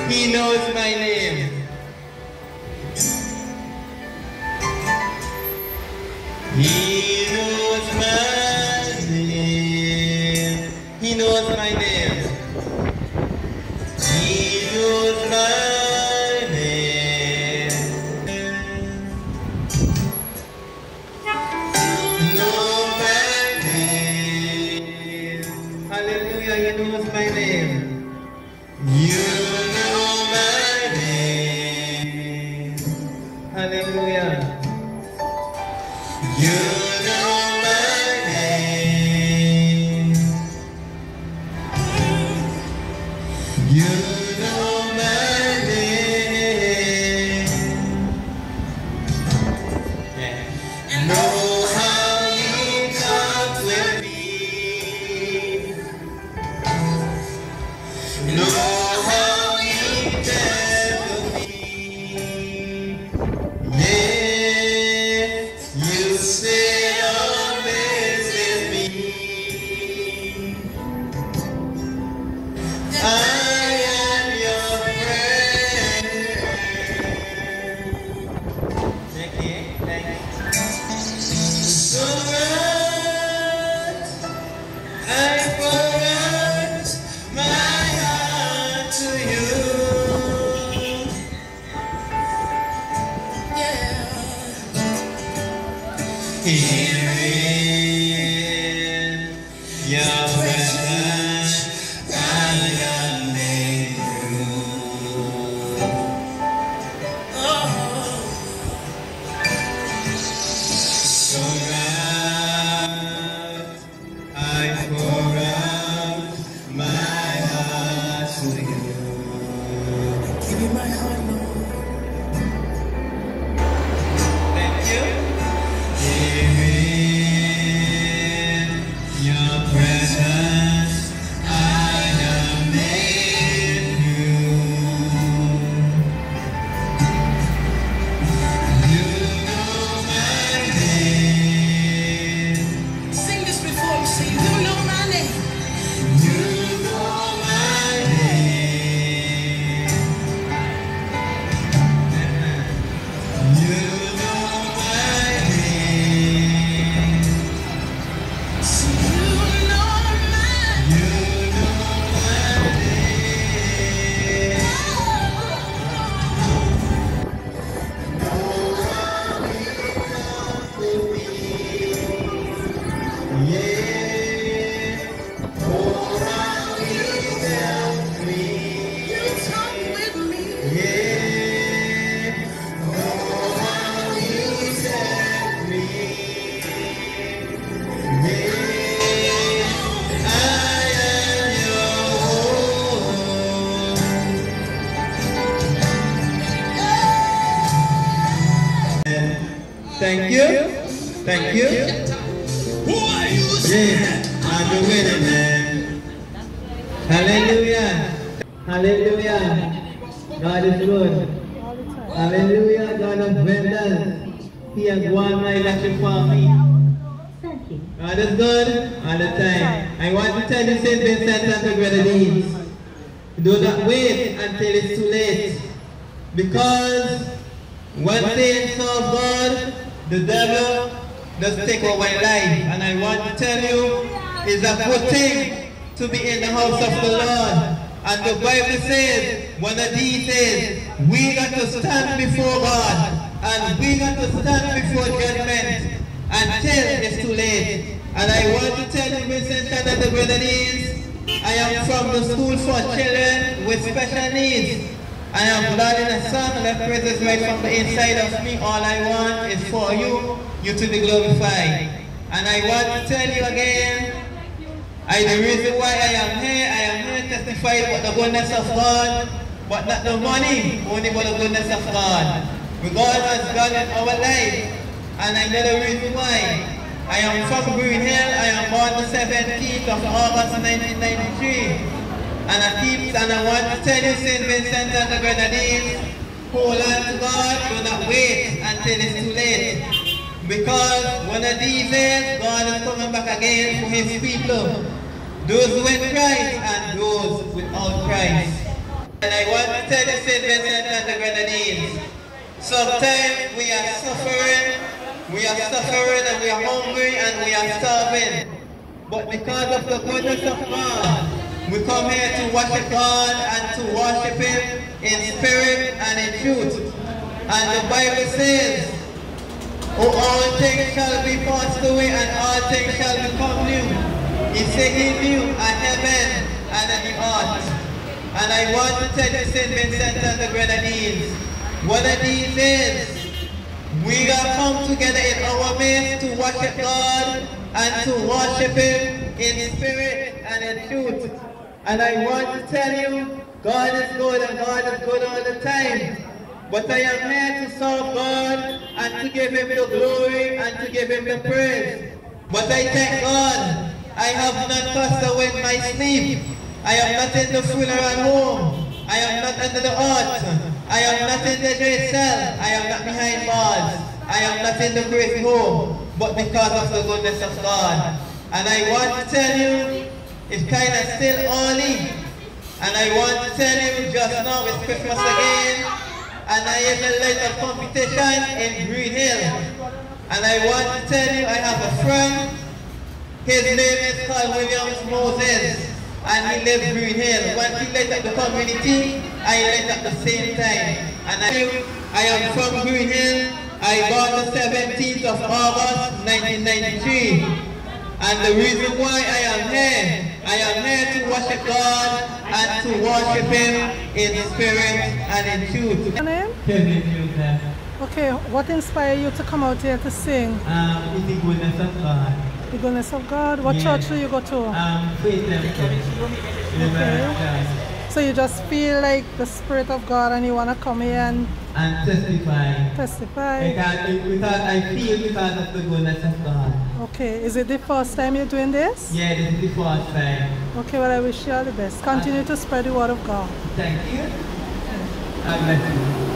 He knows my name. He knows my name. He knows my name. He knows my name. Know my name. Hallelujah, he knows my name. You know my name. Hallelujah. You know my name. You know my name. Yeah. Know how you talk with me. Know how you dance with me. Yeah, you stay always with me. I am your friend. Thank you. Thank you. So much I forgot my heart to you. Here in your presence, I am made new. So glad I pour out my heart to you. Give me my heart, Lord. Thank you. Here in your presence, I am made new. You know my name. Sing this before we sing. You know my name. You know my name. You know my name. So you know my You know my name. Yeah. Oh, how you help me. You talk with me. Yeah. Oh, how you set me. Yeah. I am your own. Thank you. Thank you. Who are you? Yeah, I'm the winning man. Hallelujah. Hallelujah. God is good. Hallelujah. God of vengeance. He has won my election for me. God is good all the time. I want to tell you, St. Vincent and the Grenadines, do not wait until it's too late. Because when they serve God, the devil does take over my life. And I want to tell you, it's a good thing to be in the house of the Lord. And the Bible says, one of these days, we got to stand before God. And we got to stand before judgment until it's too late. And I want to tell you, Vincent and the Grenadines, I am from the School for Children with Special Needs. I am blood in the sun, that praises right from the inside of me. All I want is for you to be glorified. And I want to tell you again, the reason why I am here to testify about the goodness of God, but not the money, only about the goodness of God. God has done in our life, and I know the reason why. I am from Green Hill. I am born the 17th of August 1993. And I want to tell you, St. Vincent and the Grenadines, hold on to God, do not wait until it's too late. Because one of these days, God is coming back again for his people. Those with Christ and those without Christ. And I want to tell you, St. Vincent and the Grenadines, sometimes we are suffering and we are hungry and we are starving. But because of the goodness of God, we come here to worship God and to worship Him in spirit and in truth. And the Bible says, oh, all things shall be passed away and all things shall become new. He said He knew a heaven and an earth. And I want to tell you, St. Vincent and the Grenadines, one of these is, we are come together in our midst to worship God and to worship Him in spirit and in truth. And I want to tell you, God is good and God is good all the time. But I am here to serve God and to give Him the glory and to give Him the praise. But I thank God, I have not cast away my sleep. I am not in the funeral home. I am not under the earth. I am not in the jail cell. I am not behind bars. I am not in the grave home. But because of the goodness of God. And I want to tell you, it's kind of still early. And I want to tell you, just now it's Christmas again. And I have a little competition in Green Hill. And I want to tell you, I have a friend. His name is called Williams Moses. And he lives Green Hill. Once he light up the community, I light up the same time. And I am from Green Hill. I born the 17th of August, 1993. And the reason why I am here to worship God and to worship Him in spirit and in truth. Your name? Kevin Hilton. Okay, what inspired you to come out here to sing? It's the goodness of God. The goodness of God? What church do you go to? Faith Temple. Okay. So you just feel like the Spirit of God and you want to come here and testify. Testify. I feel because of the goodness of God. Okay, is it the first time you're doing this? Yeah, this is the first time. Okay, well I wish you all the best. Continue to spread the word of God. Thank you. God bless you.